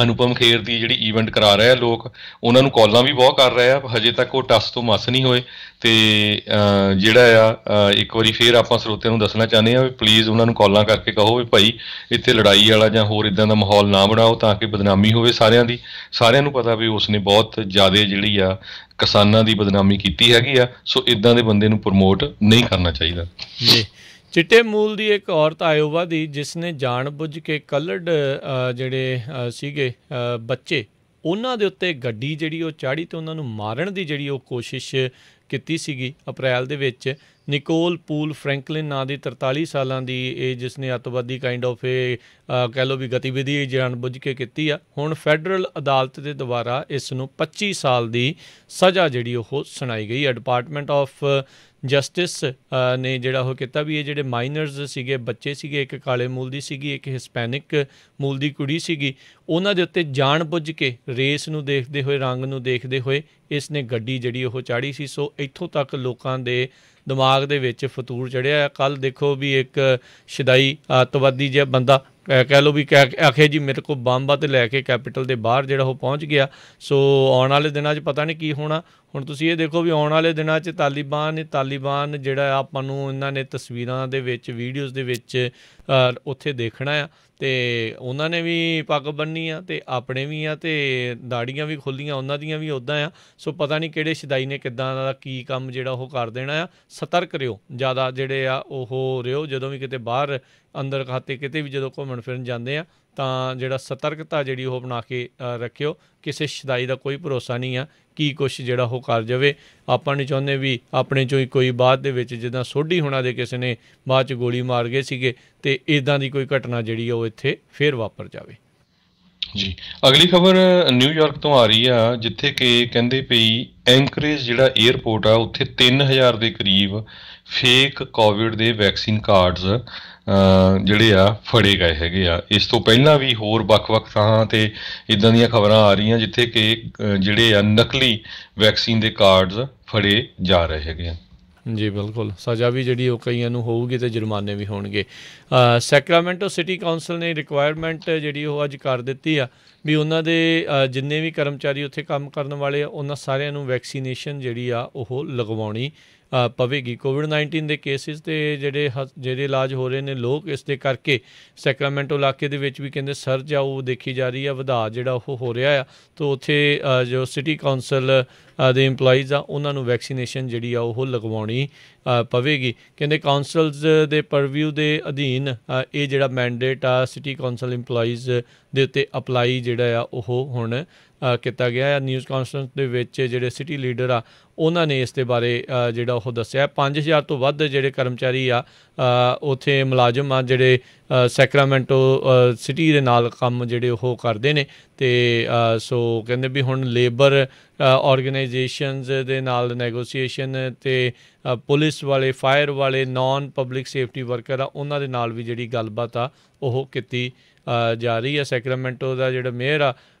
ਅਨੁਪਮ ਖੇਰ ਦੀ ਜਿਹੜੀ ਈਵੈਂਟ ਕਰਾ ਰਹੇ ਆ ਲੋਕ, ਉਹਨਾਂ ਨੂੰ ਕਾਲਾਂ ਵੀ ਬਹੁਤ ਕਰ ਰਹੇ ਆ, ਹਜੇ ਤੱਕ ਉਹ ਟਸ ਤੋਂ ਮਸ ਨਹੀਂ ਹੋਏ। ਤੇ ਜਿਹੜਾ ਆ ਇੱਕ ਵਾਰੀ ਫੇਰ ਆਪਾਂ ਸਰੋਤਿਆਂ ਨੂੰ ਦੱਸਣਾ ਚਾਹੁੰਦੇ ਹਾਂ ਵੀ ਪਲੀਜ਼ ਉਹਨਾਂ ਨੂੰ ਕਾਲਾਂ ਕਰਕੇ ਕਹੋ ਵੀ ਭਾਈ ਇੱਥੇ ਲੜਾਈ ਵਾਲਾ ਜਾਂ ਹੋਰ ਇੱਦਾਂ ਦਾ ਮਾਹੌਲ ਨਾ ਬਣਾਓ ਤਾਂ ਕਿ ਬਦਨਾਮੀ ਹੋਵੇ ਸਾਰਿਆਂ ਦੀ। ਸਾਰਿਆਂ ਨੂੰ ਪਤਾ ਵੀ ਉਸਨੇ ਬਹੁਤ ਜ਼ਿਆਦਾ ਜਿਹੜੀ ਆ ਕਿਸਾਨਾਂ ਦੀ ਬਦਨਾਮੀ ਕੀਤੀ ਹੈਗੀ ਆ। ਸੋ ਇੱਦਾਂ ਦੇ ਬੰਦੇ ਨੂੰ ਪ੍ਰਮੋਟ ਨਹੀਂ ਕਰਨਾ ਚਾਹੀਦਾ ਜੀ। ਚਿੱਟੇ ਮੂਲ ਦੀ ਇੱਕ ਔਰਤ ਆਇਓਵਾ ਦੀ ਜਿਸ ਨੇ ਜਾਣ ਬੁੱਝ ਕੇ ਕਲਰਡ ਜਿਹੜੇ ਸੀਗੇ ਬੱਚੇ ਉਹਨਾਂ ਦੇ ਉੱਤੇ ਗੱਡੀ ਜਿਹੜੀ ਉਹ ਚਾੜ੍ਹੀ ਅਤੇ ਉਹਨਾਂ ਨੂੰ ਮਾਰਨ ਦੀ ਜਿਹੜੀ ਉਹ ਕੋਸ਼ਿਸ਼ ਕੀਤੀ ਸੀਗੀ ਅਪ੍ਰੈਲ ਦੇ ਵਿੱਚ। ਨਿਕੋਲ ਪੂਲ ਫਰੈਂਕਲਿਨ ਨਾਂ ਦੀ 43 ਸਾਲਾਂ ਦੀ ਇਹ ਜਿਸ ਨੇ ਅੱਤਵਾਦੀ ਕਾਈਂਡ ਆਫ ਇਹ ਕਹਿ ਲਓ ਵੀ ਗਤੀਵਿਧੀ ਜਾਣ ਬੁੱਝ ਕੇ ਕੀਤੀ ਆ। ਹੁਣ ਫੈਡਰਲ ਅਦਾਲਤ ਦੇ ਦੁਆਰਾ ਇਸ ਨੂੰ 25 ਸਾਲ ਦੀ ਸਜ਼ਾ ਜਿਹੜੀ ਉਹ ਸੁਣਾਈ ਗਈ ਹੈ। ਡਿਪਾਰਟਮੈਂਟ ਆਫ ਜਸਟਿਸ ਨੇ ਜਿਹੜਾ ਉਹ ਕੀਤਾ ਵੀ ਇਹ ਜਿਹੜੇ ਮਾਈਨਰਸ ਸੀਗੇ ਬੱਚੇ ਸੀਗੇ, ਇੱਕ ਕਾਲੇ ਮੂਲ ਦੀ ਸੀਗੀ, ਇੱਕ ਹਿਸਪੈਨਿਕ ਮੂਲ ਦੀ ਕੁੜੀ ਸੀਗੀ, ਉਹਨਾਂ ਦੇ ਉੱਤੇ ਜਾਣ ਬੁੱਝ ਕੇ ਰੇਸ ਨੂੰ ਦੇਖਦੇ ਹੋਏ, ਰੰਗ ਨੂੰ ਦੇਖਦੇ ਹੋਏ ਇਸ ਨੇ ਗੱਡੀ ਜਿਹੜੀ ਉਹ ਚਾੜ੍ਹੀ ਸੀ। ਸੋ ਇੱਥੋਂ ਤੱਕ ਲੋਕਾਂ ਦੇ ਦਿਮਾਗ ਦੇ ਵਿੱਚ ਫਤੂਰ ਚੜ੍ਹਿਆ। ਕੱਲ੍ਹ ਦੇਖੋ ਵੀ ਇੱਕ ਸ਼ਦਾਈ ਅੱਤਵਾਦੀ ਜਿਹਾ ਬੰਦਾ ਕਹਿ ਲਓ ਵੀ ਆਖੇ ਜੀ ਮੇਰੇ ਕੋਲ ਬੰਬ ਆ ਅਤੇ ਲੈ ਕੇ ਕੈਪੀਟਲ ਦੇ ਬਾਹਰ ਜਿਹੜਾ ਉਹ ਪਹੁੰਚ ਗਿਆ। ਸੋ ਆਉਣ ਵਾਲੇ ਦਿਨਾਂ 'ਚ ਪਤਾ ਨਹੀਂ ਕੀ ਹੋਣਾ। ਹੁਣ ਤੁਸੀਂ ਇਹ ਦੇਖੋ ਵੀ ਆਉਣ ਵਾਲੇ ਦਿਨਾਂ 'ਚ ਤਾਲੀਬਾਨ ਜਿਹੜਾ ਆਪਾਂ ਨੂੰ ਇਹਨਾਂ ਨੇ ਤਸਵੀਰਾਂ ਦੇ ਵਿੱਚ, ਵੀਡੀਓਜ਼ ਦੇ ਵਿੱਚ ਉੱਥੇ ਦੇਖਣਾ ਆ ਅਤੇ ਉਹਨਾਂ ਨੇ ਵੀ ਪੱਗ ਬੰਨ੍ਹੀ ਆ ਅਤੇ ਆਪਣੇ ਵੀ ਆ ਅਤੇ ਦਾੜੀਆਂ ਵੀ ਖੁੱਲ੍ਹੀਆਂ ਉਹਨਾਂ ਦੀਆਂ ਵੀ ਉੱਦਾਂ ਆ। ਸੋ ਪਤਾ ਨਹੀਂ ਕਿਹੜੇ ਸ਼ਦਾਈ ਨੇ ਕਿੱਦਾਂ ਦਾ ਕੀ ਕੰਮ ਜਿਹੜਾ ਉਹ ਕਰ ਦੇਣਾ ਆ। ਸਤਰਕ ਰਿਓ ਜ਼ਿਆਦਾ ਜਿਹੜੇ ਆ ਉਹ ਰਿਓ ਜਦੋਂ ਵੀ ਕਿਤੇ ਬਾਹਰ ਅੰਦਰ ਖਾਤੇ ਕਿਤੇ ਵੀ ਜਦੋਂ ਘੁੰਮਣ ਫਿਰਨ ਜਾਂਦੇ ਆ ਤਾਂ ਜਿਹੜਾ ਸਤਰਕਤਾ ਜਿਹੜੀ ਉਹ ਬਣਾ ਕੇ ਰੱਖਿਓ। ਕਿਸੇ ਸ਼ਦਾਈ ਦਾ ਕੋਈ ਭਰੋਸਾ ਨਹੀਂ ਆ ਕੀ ਕੁਛ ਜਿਹੜਾ ਉਹ ਕਰ ਜਾਵੇ। ਆਪਾਂ ਨਹੀਂ ਚਾਹੁੰਦੇ ਵੀ ਆਪਣੇ 'ਚੋਂ ਹੀ ਕੋਈ ਬਾਅਦ ਦੇ ਵਿੱਚ ਜਿੱਦਾਂ ਸੋਢੀ ਹੋਣਾ ਦੇ ਕਿਸੇ ਨੇ ਬਾਅਦ 'ਚ ਗੋਲੀ ਮਾਰ ਗਏ ਸੀਗੇ ਅਤੇ ਇੱਦਾਂ ਦੀ ਕੋਈ ਘਟਨਾ ਜਿਹੜੀ ਉਹ ਇੱਥੇ ਫੇਰ ਵਾਪਰ ਜਾਵੇ। ਜੀ ਅਗਲੀ ਖਬਰ ਨਿਊਯਾਰਕ ਤੋਂ ਆ ਰਹੀ ਆ ਜਿੱਥੇ ਕਿ ਕਹਿੰਦੇ ਪਈ ਐਂਕਰੇਜ ਜਿਹੜਾ ਏਅਰਪੋਰਟ ਆ ਉੱਥੇ 3000 ਦੇ ਕਰੀਬ ਫੇਕ ਕੋਵਿਡ ਦੇ ਵੈਕਸੀਨ ਕਾਰਡਸ ਜਿਹੜੇ ਆ ਫੜੇ ਗਏ ਹੈਗੇ ਆ। ਇਸ ਤੋਂ ਪਹਿਲਾਂ ਵੀ ਹੋਰ ਵੱਖ-ਵੱਖ ਥਾਂ 'ਤੇ ਇੱਦਾਂ ਦੀਆਂ ਖਬਰਾਂ ਆ ਰਹੀਆਂ ਜਿੱਥੇ ਕਿ ਜਿਹੜੇ ਆ ਨਕਲੀ ਵੈਕਸੀਨ ਦੇ ਕਾਰਡਸ ਫੜੇ ਜਾ ਰਹੇ ਹੈਗੇ ਆ। ਜੀ ਬਿਲਕੁਲ, ਸਜ਼ਾ ਵੀ ਜਿਹੜੀ ਉਹ ਕਈਆਂ ਨੂੰ ਹੋਊਗੀ ਅਤੇ ਜੁਰਮਾਨੇ ਵੀ ਹੋਣਗੇ। ਸੈਕਰਾਮੈਂਟੋ ਸਿਟੀ ਕਾਊਂਸਲ ਨੇ ਰਿਕੁਆਇਰਮੈਂਟ ਜਿਹੜੀ ਉਹ ਅੱਜ ਕਰ ਦਿੱਤੀ ਆ ਵੀ ਉਹਨਾਂ ਦੇ ਜਿੰਨੇ ਵੀ ਕਰਮਚਾਰੀ ਉੱਥੇ ਕੰਮ ਕਰਨ ਵਾਲੇ ਆ ਉਹਨਾਂ ਸਾਰਿਆਂ ਨੂੰ ਵੈਕਸੀਨੇਸ਼ਨ ਜਿਹੜੀ ਆ ਉਹ ਲਗਵਾਉਣੀ ਪਵੇਗੀ। ਕੋਵਿਡ-19 ਦੇ ਕੇਸਿਸ ਅਤੇ ਜਿਹੜੇ ਇਲਾਜ ਹੋ ਰਹੇ ਨੇ ਲੋਕ ਇਸ ਦੇ ਕਰਕੇ ਸੈਕਰਾਮੈਂਟੋ ਇਲਾਕੇ ਦੇ ਵਿੱਚ ਵੀ ਕਹਿੰਦੇ ਸਰਜ ਆ ਉਹ ਦੇਖੀ ਜਾ ਰਹੀ ਆ, ਵਧਾ ਜਿਹੜਾ ਉਹ ਹੋ ਰਿਹਾ ਆ। ਤਾਂ ਉੱਥੇ ਜੋ ਸਿਟੀ ਕਾਊਂਸਲ ਦੇ ਇੰਪਲਾਈਜ਼ ਆ ਉਹਨਾਂ ਨੂੰ ਵੈਕਸੀਨੇਸ਼ਨ ਜਿਹੜੀ ਆ ਉਹ ਲਗਵਾਉਣੀ ਪਵੇਗੀ। ਕਹਿੰਦੇ ਕਾਊਂਸਲਸ ਦੇ ਪਰਵਿਊ ਦੇ ਅਧੀਨ ਇਹ ਜਿਹੜਾ ਮੈਂਡੇਟ ਆ ਸਿਟੀ ਕਾਊਂਸਲ ਇੰਪਲਾਈਜ਼ ਦੇ ਉੱਤੇ ਅਪਲਾਈ ਜਿਹੜਾ ਆ ਉਹ ਹੁਣ ਕੀਤਾ ਗਿਆ ਆ। ਨਿਊਜ਼ ਕਾਨਫਰੰਸ ਦੇ ਵਿੱਚ ਜਿਹੜੇ ਸਿਟੀ ਲੀਡਰ ਆ ਉਹਨਾਂ ਨੇ ਇਸ ਦੇ ਬਾਰੇ ਜਿਹੜਾ ਉਹ ਦੱਸਿਆ 5000 ਤੋਂ ਵੱਧ ਜਿਹੜੇ ਕਰਮਚਾਰੀ ਆ ਉੱਥੇ ਮੁਲਾਜ਼ਮ ਆ ਜਿਹੜੇ ਸੈਕਰਾਮੈਂਟੋ ਸਿਟੀ ਦੇ ਨਾਲ ਕੰਮ ਜਿਹੜੇ ਉਹ ਕਰਦੇ ਨੇ ਅਤੇ ਸੋ ਕਹਿੰਦੇ ਵੀ ਹੁਣ ਲੇਬਰ ਔਰਗਨਾਈਜੇਸ਼ਨਸ ਦੇ ਨਾਲ ਨੈਗੋਸੀਏਸ਼ਨ ਅਤੇ ਪੁਲਿਸ ਵਾਲੇ, ਫਾਇਰ ਵਾਲੇ, ਨਾਨ ਪਬਲਿਕ ਸੇਫਟੀ ਵਰਕਰ ਆ ਉਹਨਾਂ ਦੇ ਨਾਲ ਵੀ ਜਿਹੜੀ ਗੱਲਬਾਤ ਆ ਉਹ ਕੀਤੀ ਜਾ ਰਹੀ ਹੈ। ਸੈਕਰਾਮੈਂਟੋ ਦਾ ਜਿਹੜਾ ਮੇਅਰ ਆ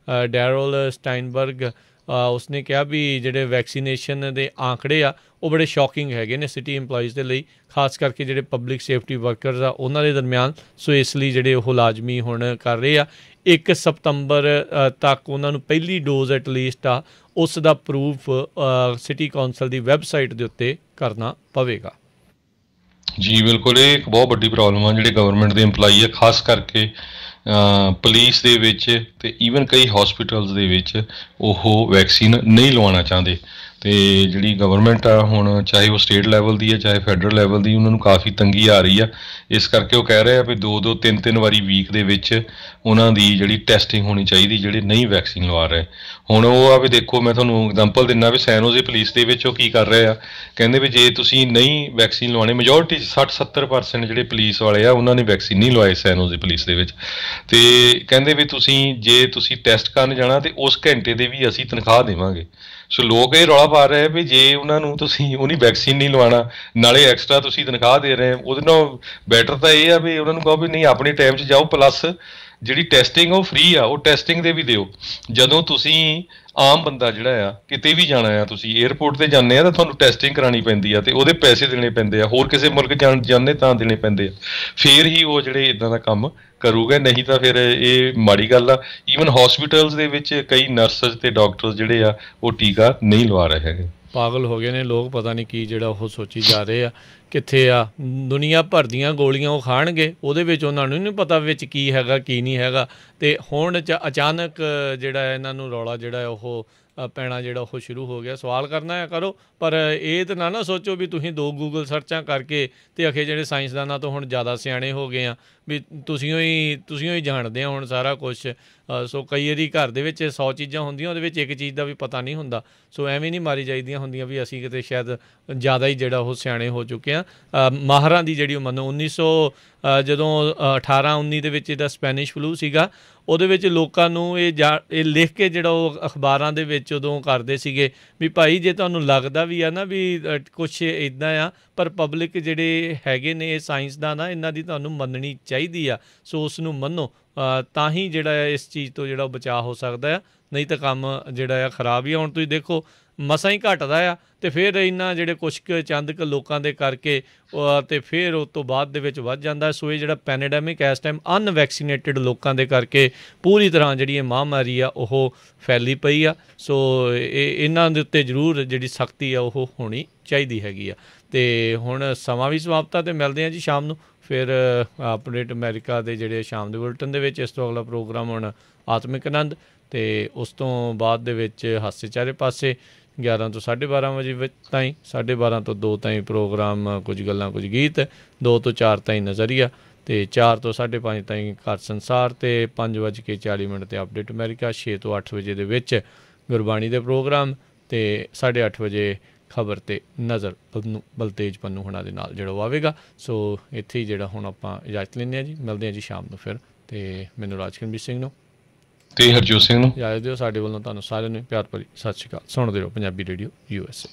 ਡੈਰੋਲ ਸਟਾਈਨਬਰਗ ਉਸਨੇ ਕਿਹਾ ਵੀ ਜਿਹੜੇ ਵੈਕਸੀਨੇਸ਼ਨ ਦੇ ਆંકੜੇ ਆ ਉਹ ਬੜੇ ਸ਼ੌਕਿੰਗ ਹੈਗੇ ਨੇ ਸਿਟੀ ਇੰਪਲਾਈਜ਼ ਦੇ ਲਈ, ਖਾਸ ਕਰਕੇ ਜਿਹੜੇ ਪਬਲਿਕ ਸੇਫਟੀ ਵਰਕਰਸ ਆ ਉਹਨਾਂ ਦੇ ਦਰਮਿਆਨ। ਸੋ ਇਸ ਲਈ ਜਿਹੜੇ ਉਹ ਲਾਜ਼ਮੀ ਹੁਣ ਕਰ ਰਹੇ ਆ। 1 ਸਤੰਬਰ ਤੱਕ ਉਹਨਾਂ ਨੂੰ ਪਹਿਲੀ ਡੋਜ਼ ਐਟਲੀਸਟ ਆ ਉਸ ਦਾ ਪ੍ਰੂਫ ਸਿਟੀ ਕਾਊਂਸਲ ਦੀ ਵੈਬਸਾਈਟ ਦੇ ਉੱਤੇ ਕਰਨਾ ਪਵੇਗਾ। ਜੀ ਬਿਲਕੁਲ, ਇਹ ਇੱਕ ਬਹੁਤ ਵੱਡੀ ਪ੍ਰੋਬਲਮ ਆ। ਜਿਹੜੇ ਗਵਰਨਮੈਂਟ ਦੇ EMPLOYEE ਆ, ਖਾਸ ਕਰਕੇ ਪੁਲਿਸ ਦੇ ਵਿੱਚ ਅਤੇ ਈਵਨ ਕਈ ਹੌਸਪੀਟਲਸ ਦੇ ਵਿੱਚ ਉਹ ਵੈਕਸੀਨ ਨਹੀਂ ਲਵਾਉਣਾ ਚਾਹੁੰਦੇ। ਅਤੇ ਜਿਹੜੀ ਗਵਰਨਮੈਂਟ ਆ ਹੁਣ, ਚਾਹੇ ਉਹ ਸਟੇਟ ਲੈਵਲ ਦੀ ਹੈ ਚਾਹੇ ਫੈਡਰਲ ਲੈਵਲ ਦੀ, ਉਹਨਾਂ ਨੂੰ ਕਾਫੀ ਤੰਗੀ ਆ ਰਹੀ ਆ। ਇਸ ਕਰਕੇ ਉਹ ਕਹਿ ਰਹੇ ਆ ਵੀ 2-2 3-3 ਵਾਰੀ ਵੀਕ ਦੇ ਵਿੱਚ ਉਹਨਾਂ ਦੀ ਜਿਹੜੀ ਟੈਸਟਿੰਗ ਹੋਣੀ ਚਾਹੀਦੀ, ਜਿਹੜੇ ਨਹੀਂ ਵੈਕਸੀਨ ਲਵਾ ਰਹੇ। ਹੁਣ ਉਹ ਆ ਵੀ ਦੇਖੋ, ਮੈਂ ਤੁਹਾਨੂੰ ਐਗਜ਼ਾਮਪਲ ਦਿੰਦਾ ਵੀ ਸੈਨੋਜ਼ੇ ਪੁਲਿਸ ਦੇ ਵਿੱਚ ਉਹ ਕੀ ਕਰ ਰਹੇ ਆ। ਕਹਿੰਦੇ ਵੀ ਜੇ ਤੁਸੀਂ ਨਹੀਂ ਵੈਕਸੀਨ ਲਵਾਉਣੀ, ਮੈਜੋਰਿਟੀ 60-70% ਜਿਹੜੇ ਪੁਲਿਸ ਵਾਲੇ ਆ ਉਹਨਾਂ ਨੇ ਵੈਕਸੀਨ ਨਹੀਂ ਲਵਾਏ ਸੈਨੋਜ਼ੇ ਪੁਲਿਸ ਦੇ ਵਿੱਚ। ਅਤੇ ਕਹਿੰਦੇ ਵੀ ਜੇ ਤੁਸੀਂ ਟੈਸਟ ਕਰਨ ਜਾਣਾ ਤਾਂ ਉਸ ਘੰਟੇ ਦੇ ਵੀ ਅਸੀਂ ਤਨਖਾਹ ਦੇਵਾਂਗੇ। ਸੋ ਲੋਕ ਇਹ ਰੌਲਾ ਪਾ ਰਹੇ ਆ ਵੀ ਜੇ ਉਹਨਾਂ ਨੂੰ ਤੁਸੀਂ ਉਹਨੀ ਵੈਕਸੀਨ ਨਹੀਂ ਲਵਾਉਣਾ, ਨਾਲੇ ਐਕਸਟਰਾ ਤੁਸੀਂ ਤਨਖਾਹ ਦੇ ਰਹੇ, ਉਹਦੇ ਨਾਲ ਬੈਟਰ ਤਾਂ ਇਹ ਆ ਵੀ ਉਹਨਾਂ ਨੂੰ ਕਹੋ ਵੀ ਨਹੀਂ, ਆਪਣੇ ਟਾਈਮ 'ਚ ਜਾਓ, ਪਲੱਸ ਜਿਹੜੀ ਟੈਸਟਿੰਗ ਉਹ ਫ੍ਰੀ ਆ, ਉਹ ਟੈਸਟਿੰਗ ਦੇ ਵੀ ਦਿਓ। ਜਦੋਂ ਤੁਸੀਂ ਆਮ ਬੰਦਾ ਜਿਹੜਾ ਆ ਕਿਤੇ ਵੀ ਜਾਣਾ ਆ, ਤੁਸੀਂ ਏਅਰਪੋਰਟ 'ਤੇ ਜਾਂਦੇ ਆ ਤਾਂ ਤੁਹਾਨੂੰ ਟੈਸਟਿੰਗ ਕਰਾਉਣੀ ਪੈਂਦੀ ਆ ਅਤੇ ਉਹਦੇ ਪੈਸੇ ਦੇਣੇ ਪੈਂਦੇ ਆ। ਹੋਰ ਕਿਸੇ ਮੁਲਕ ਜਾਂਦੇ ਤਾਂ ਦੇਣੇ ਪੈਂਦੇ ਆ, ਫਿਰ ਹੀ ਉਹ ਜਿਹੜੇ ਇੱਦਾਂ ਦਾ ਕੰਮ ਕਰੂਗਾ, ਨਹੀਂ ਤਾਂ ਫਿਰ ਇਹ ਮਾੜੀ ਗੱਲ ਆ। ਈਵਨ ਹੌਸਪੀਟਲਸ ਦੇ ਵਿੱਚ ਕਈ ਨਰਸਜ਼ ਅਤੇ ਡਾਕਟਰਸ ਜਿਹੜੇ ਆ ਉਹ ਟੀਕਾ ਨਹੀਂ ਲਵਾ ਰਹੇ ਹੈਗੇ। ਪਾਗਲ ਹੋ ਗਏ ਨੇ ਲੋਕ, ਪਤਾ ਨਹੀਂ ਕੀ ਜਿਹੜਾ ਉਹ ਸੋਚੀ ਜਾ ਰਹੇ ਆ। ਕਿੱਥੇ ਆ ਦੁਨੀਆ ਭਰ ਦੀਆਂ ਗੋਲੀਆਂ ਉਹ ਖਾਣਗੇ, ਉਹਦੇ ਵਿੱਚ ਉਹਨਾਂ ਨੂੰ ਨਹੀਂ ਪਤਾ ਵਿੱਚ ਕੀ ਹੈਗਾ ਕੀ ਨਹੀਂ ਹੈਗਾ। ਅਤੇ ਹੁਣ ਅਚਾਨਕ ਜਿਹੜਾ ਇਹਨਾਂ ਨੂੰ ਰੌਲਾ ਜਿਹੜਾ ਉਹ ਪੈਣਾ ਜਿਹੜਾ ਉਹ ਸ਼ੁਰੂ ਹੋ ਗਿਆ। ਸਵਾਲ ਕਰਨਾ ਹੈ ਕਰੋ, ਪਰ ਇਹ ਤਾਂ ਨਾ ਸੋਚੋ ਵੀ ਤੁਸੀਂ 2 ਗੂਗਲ ਸਰਚਾਂ ਕਰਕੇ ਅਤੇ ਅਖੇ ਜਿਹੜੇ ਸਾਇੰਸਦਾਨਾਂ ਤੋਂ ਹੁਣ ਜ਼ਿਆਦਾ ਸਿਆਣੇ ਹੋ ਗਏ ਆ ਵੀ ਤੁਸੀਂ ਹੀ ਜਾਣਦੇ ਆ ਹੁਣ ਸਾਰਾ ਕੁਛ। ਸੋ ਕਈ ਵਾਰੀ ਘਰ ਦੇ ਵਿੱਚ 100 ਚੀਜ਼ਾਂ ਹੁੰਦੀਆਂ, ਉਹਦੇ ਵਿੱਚ ਇੱਕ ਚੀਜ਼ ਦਾ ਵੀ ਪਤਾ ਨਹੀਂ ਹੁੰਦਾ। ਸੋ ਐਵੇਂ ਨਹੀਂ ਮਾਰੀ ਜਾਈਦੀਆਂ ਹੁੰਦੀਆਂ ਵੀ ਅਸੀਂ ਕਿਤੇ ਸ਼ਾਇਦ ਜ਼ਿਆਦਾ ਹੀ ਜਿਹੜਾ ਉਹ ਸਿਆਣੇ ਹੋ ਚੁੱਕੇ ਹਾਂ। ਮਾਹਰਾਂ ਦੀ ਜਿਹੜੀ ਉਹ ਮੰਨੋ 1900 ਜਦੋਂ 18-19 ਦੇ ਵਿੱਚ ਇਹਦਾ ਸਪੈਨਿਸ਼ ਫਲੂ ਸੀਗਾ, ਉਹਦੇ ਵਿੱਚ ਲੋਕਾਂ ਨੂੰ ਇਹ ਲਿਖ ਕੇ ਜਿਹੜਾ ਉਹ ਅਖਬਾਰਾਂ ਦੇ ਵਿੱਚ ਉਦੋਂ ਕਰਦੇ ਸੀਗੇ ਵੀ ਭਾਈ ਜੇ ਤੁਹਾਨੂੰ ਲੱਗਦਾ ਵੀ ਆ ਨਾ ਵੀ ਕੁਛ ਇੱਦਾਂ ਆ, ਪਰ ਪਬਲਿਕ ਜਿਹੜੇ ਹੈਗੇ ਨੇ ਇਹ ਸਾਇੰਸਦਾਨ ਆ, ਇਹਨਾਂ ਦੀ ਤੁਹਾਨੂੰ ਮੰਨਣੀ ਚਾਹੀਦੀ ਆ। ਸੋ ਉਸ ਨੂੰ ਮੰਨੋ, ਤਾਂ ਹੀ ਜਿਹੜਾ ਇਸ ਚੀਜ਼ ਤੋਂ ਜਿਹੜਾ ਉਹ ਬਚਾਅ ਹੋ ਸਕਦਾ ਆ, ਨਹੀਂ ਤਾਂ ਕੰਮ ਜਿਹੜਾ ਆ ਖਰਾਬ ਹੀ ਆ। ਹੁਣ ਤੁਸੀਂ ਦੇਖੋ ਮਸਾਂ ਹੀ ਘਟਦਾ ਆ ਅਤੇ ਫਿਰ ਇਹਨਾਂ ਜਿਹੜੇ ਕੁਛ ਕੁ ਚੰਦ ਕੁ ਲੋਕਾਂ ਦੇ ਕਰਕੇ ਅਤੇ ਫਿਰ ਉਸ ਤੋਂ ਬਾਅਦ ਦੇ ਵਿੱਚ ਵੱਧ ਜਾਂਦਾ। ਸੋ ਇਹ ਜਿਹੜਾ ਪੈਨੇਡੈਮਿਕ ਇਸ ਟਾਈਮ ਅਨਵੈਕਸੀਨੇਟਿਡ ਲੋਕਾਂ ਦੇ ਕਰਕੇ ਪੂਰੀ ਤਰ੍ਹਾਂ ਜਿਹੜੀ ਇਹ ਮਹਾਂਮਾਰੀ ਆ ਉਹ ਫੈਲੀ ਪਈ ਆ। ਸੋ ਇਹਨਾਂ ਦੇ ਉੱਤੇ ਜ਼ਰੂਰ ਜਿਹੜੀ ਸਖਤੀ ਆ ਉਹ ਹੋਣੀ ਚਾਹੀਦੀ ਹੈਗੀ ਆ। ਅਤੇ ਹੁਣ ਸਮਾਂ ਵੀ ਸਮਾਪਤ ਆ ਅਤੇ ਮਿਲਦੇ ਹਾਂ ਜੀ ਸ਼ਾਮ ਨੂੰ ਫਿਰ ਅਪਡੇਟ ਅਮਰੀਕਾ ਦੇ ਜਿਹੜੇ ਸ਼ਾਮ ਦੇ ਬੁਲਟਨ ਦੇ ਵਿੱਚ। ਇਸ ਤੋਂ ਅਗਲਾ ਪ੍ਰੋਗਰਾਮ ਹੁਣ ਆਤਮਿਕ ਆਨੰਦ, ਅਤੇ ਉਸ ਤੋਂ ਬਾਅਦ ਦੇ ਵਿੱਚ ਹਾਸੇ ਚਾਰੇ ਪਾਸੇ 11 ਤੋਂ 12:30 ਵਜੇ ਵਿੱਚ ਤਾਈਂ, 12:30 ਤੋਂ 2 ਤਾਈਂ ਪ੍ਰੋਗਰਾਮ ਕੁਝ ਗੱਲਾਂ ਕੁਝ ਗੀਤ, 2 ਤੋਂ 4 ਤਾਈਂ ਨਜ਼ਰੀਆ, ਅਤੇ 4 ਤੋਂ 5:30 ਤਾਈਂ ਘਰ ਸੰਸਾਰ, ਅਤੇ 5:40 'ਤੇ ਅਪਡੇਟ ਅਮਰੀਕਾ, 6 ਤੋਂ 8 ਵਜੇ ਦੇ ਵਿੱਚ ਗੁਰਬਾਣੀ ਦੇ ਪ੍ਰੋਗਰਾਮ, ਅਤੇ 8:30 ਵਜੇ ਖਬਰ 'ਤੇ ਨਜ਼ਰ ਬਲਤੇਜ ਪੰਨੂ ਹੋਣਾ ਦੇ ਨਾਲ ਜਿਹੜਾ ਉਹ ਆਵੇਗਾ। ਸੋ ਇੱਥੇ ਹੀ ਜਿਹੜਾ ਹੁਣ ਆਪਾਂ ਇਜਾਜ਼ਤ ਲੈਂਦੇ ਹਾਂ ਜੀ, ਮਿਲਦੇ ਹਾਂ ਜੀ ਸ਼ਾਮ ਨੂੰ ਫਿਰ। ਅਤੇ ਮੈਨੂੰ ਰਾਜਕਰਮਜੀਤ ਸਿੰਘ ਨੂੰ ਅਤੇ ਹਰਜੋਤ ਸਿੰਘ ਨੂੰ ਇਜਾਜ਼ਤ ਦਿਓ। ਸਾਡੇ ਵੱਲੋਂ ਤੁਹਾਨੂੰ ਸਾਰਿਆਂ ਨੂੰ ਪਿਆਰ ਭਰੀ ਸਤਿ ਸ਼੍ਰੀ ਅਕਾਲ। ਸੁਣਦੇ ਰਹੋ ਪੰਜਾਬੀ ਰੇਡੀਓ USA।